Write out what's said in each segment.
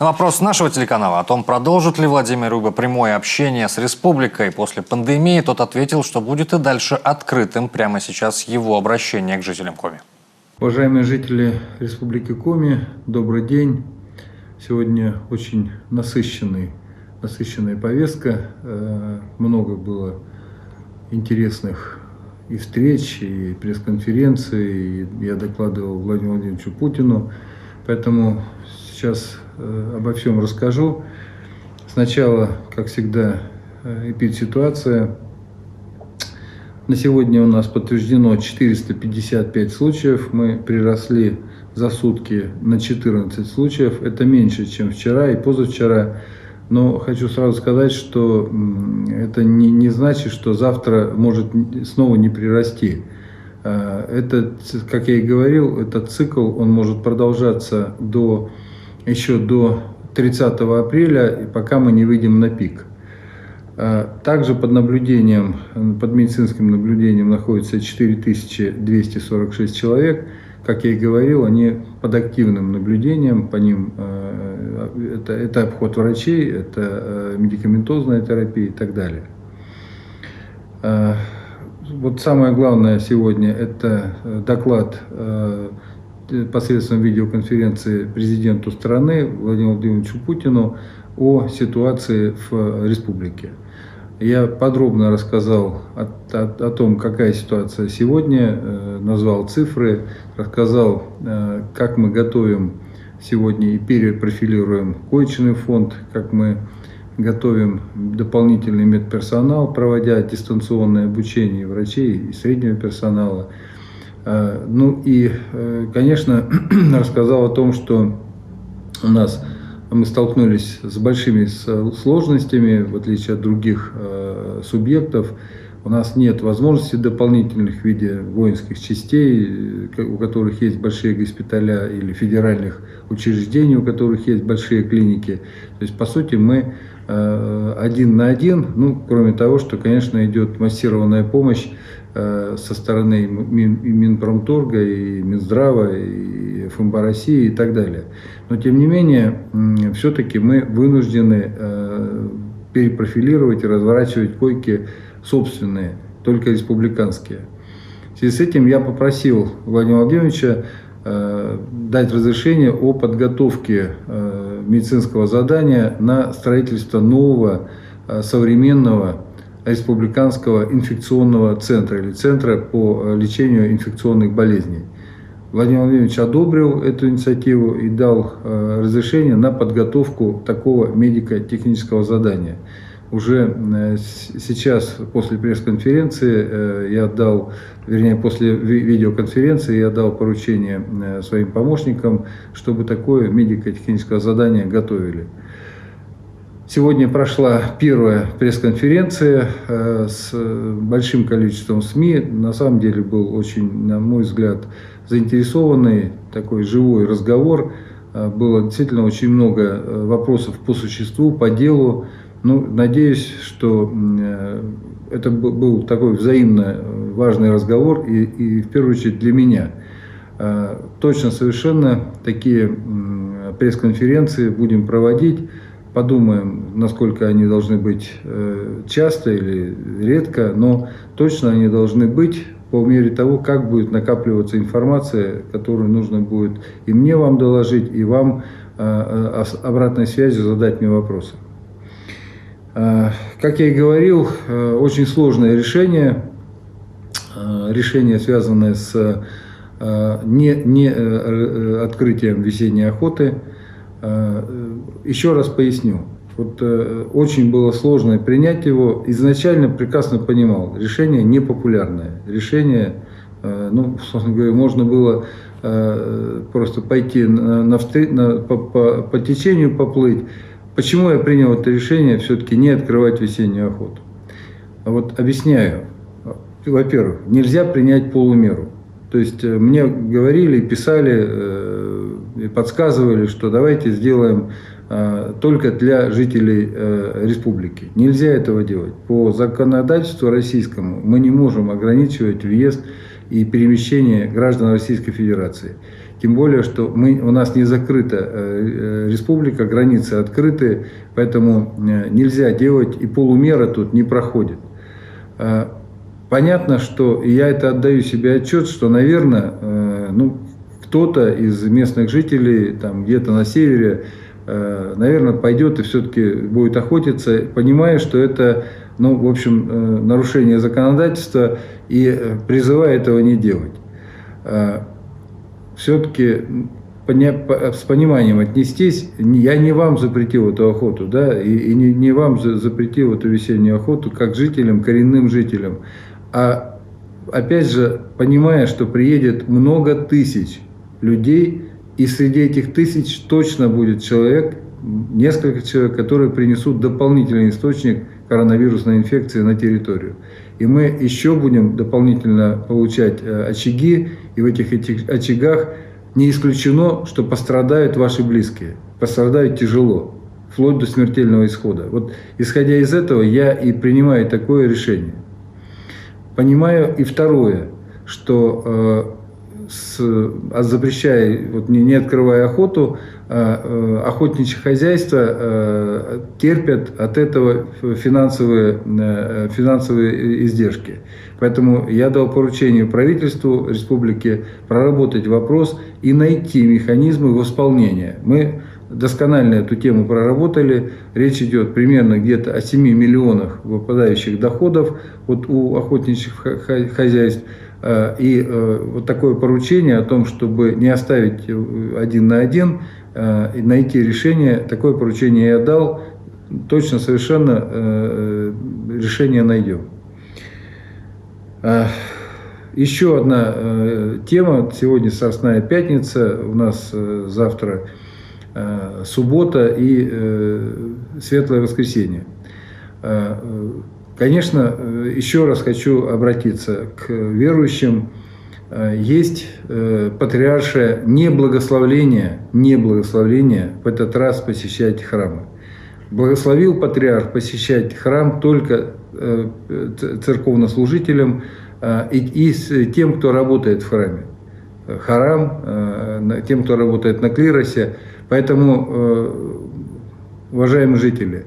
На вопрос нашего телеканала о том, продолжит ли Владимир Рыба прямое общение с республикой после пандемии, тот ответил, что будет и дальше открытым прямо сейчас его обращение к жителям Коми. Уважаемые жители Республики Коми, добрый день. Сегодня очень насыщенная повестка. Много было интересных и встреч, и пресс-конференций. Я докладывал Владимиру Владимировичу Путину. Поэтому сейчас обо всем расскажу. Сначала, как всегда, эпидситуация. На сегодня у нас подтверждено 455 случаев. Мы приросли за сутки на 14 случаев. Это меньше, чем вчера и позавчера. Но хочу сразу сказать, что это не значит, что завтра может снова не прирасти. Это, как я и говорил, этот цикл он может продолжаться еще до 30 апреля, пока мы не выйдем на пик. Также под медицинским наблюдением находится 4246 человек. Как я и говорил, они под активным наблюдением, по ним это обход врачей, это медикаментозная терапия и так далее. Вот самое главное сегодня – это доклад посредством видеоконференции президенту страны Владимиру Владимировичу Путину о ситуации в республике. Я подробно рассказал о том, какая ситуация сегодня, назвал цифры, рассказал, как мы готовим сегодня и перепрофилируем коечный фонд, как мы готовим дополнительный медперсонал, проводя дистанционное обучение врачей и среднего персонала. Ну и, конечно, рассказал о том, что мы столкнулись с большими сложностями, в отличие от других субъектов. У нас нет возможности дополнительных в виде воинских частей, у которых есть большие госпиталя, или федеральных учреждений, у которых есть большие клиники. То есть, по сути, мы один на один, кроме того, что, конечно, идет массированная помощь со стороны Минпромторга, и Минздрава, и ФМБА России и так далее. Но, тем не менее, все-таки мы вынуждены перепрофилировать и разворачивать койки собственные, только республиканские. В связи с этим я попросил Владимира Владимировича дать разрешение о подготовке медицинского задания на строительство нового современного республиканского инфекционного центра или центра по лечению инфекционных болезней. Владимир Владимирович одобрил эту инициативу и дал разрешение на подготовку такого медико-технического задания. Уже сейчас, после пресс-конференции, после видеоконференции я дал поручение своим помощникам, чтобы такое медико-техническое задание готовили. Сегодня прошла первая пресс-конференция с большим количеством СМИ. На самом деле был очень, на мой взгляд, заинтересованный такой живой разговор. Было действительно очень много вопросов по существу, по делу. Надеюсь, что это был такой взаимно важный разговор и в первую очередь для меня. Точно совершенно такие пресс-конференции будем проводить. Подумаем, насколько они должны быть часто или редко, но точно они должны быть по мере того, как будет накапливаться информация, которую нужно будет и мне вам доложить, и вам обратной связью задать мне вопросы. Как я и говорил, очень сложное решение, связанное с не открытием весенней охоты. Еще раз поясню. Очень было сложно принять его. Изначально прекрасно понимал, решение непопулярное. Решение, собственно говоря, можно было просто пойти по течению поплыть. Почему я принял это решение все-таки не открывать весеннюю охоту? Объясняю. Во-первых, нельзя принять полумеру. То есть мне говорили, писали, подсказывали, что давайте сделаем только для жителей республики. Нельзя этого делать. По законодательству российскому мы не можем ограничивать въезд и перемещение граждан Российской Федерации. Тем более, что у нас не закрыта республика, границы открыты, поэтому нельзя делать, и полумера тут не проходит. Понятно, что, и я это отдаю себе отчет, что, наверное, кто-то из местных жителей, там где-то на севере, наверное, пойдет и все-таки будет охотиться, понимая, что это, в общем, нарушение законодательства, и призывая этого не делать. Все-таки с пониманием отнестись. Я не вам запретил эту охоту, да, и не вам запретил эту весеннюю охоту, как жителям, коренным жителям. А опять же, понимая, что приедет много тысяч людей, и среди этих тысяч точно будет несколько человек, которые принесут дополнительный источник коронавирусной инфекции на территорию. И мы еще будем дополнительно получать очаги, и в этих очагах не исключено, что пострадают ваши близкие, пострадают тяжело, вплоть до смертельного исхода. Вот исходя из этого, я и принимаю такое решение. Понимаю и второе, что запрещая, не открывая охоту, охотничьи хозяйства терпят от этого финансовые издержки. Поэтому я дал поручение правительству республики проработать вопрос и найти механизмы восполнения. Мы досконально эту тему проработали. Речь идет примерно где-то о 7 миллионах выпадающих доходов у охотничьих хозяйств. И вот такое поручение о том, чтобы не оставить один на один, и найти решение, такое поручение я дал. Точно, совершенно решение найдем. Еще одна тема. Сегодня Страстная пятница, у нас завтра суббота и Светлое воскресенье. Конечно, еще раз хочу обратиться к верующим. Есть патриаршее неблагословление в этот раз посещать храмы. Благословил патриарх посещать храм только церковнослужителям и тем, кто работает в храме. Тем, кто работает на клиросе. Поэтому, уважаемые жители,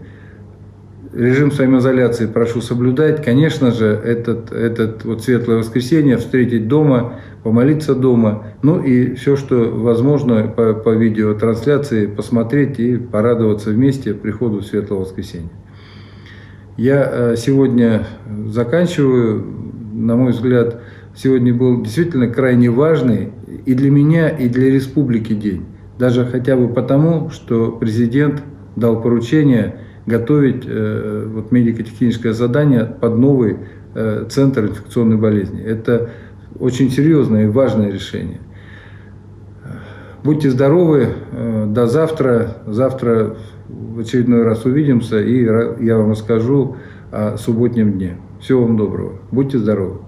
режим самоизоляции прошу соблюдать. Конечно же, этот Светлое воскресенье встретить дома, помолиться дома. И все, что возможно по видеотрансляции посмотреть и порадоваться вместе приходу Светлого воскресенья. Я сегодня заканчиваю. На мой взгляд, сегодня был действительно крайне важный и для меня, и для республики день. Даже хотя бы потому, что президент дал поручение готовить медико-техническое задание под новый центр инфекционной болезни. Это очень серьезное и важное решение. Будьте здоровы, до завтра. Завтра в очередной раз увидимся, и я вам расскажу о субботнем дне. Всего вам доброго. Будьте здоровы.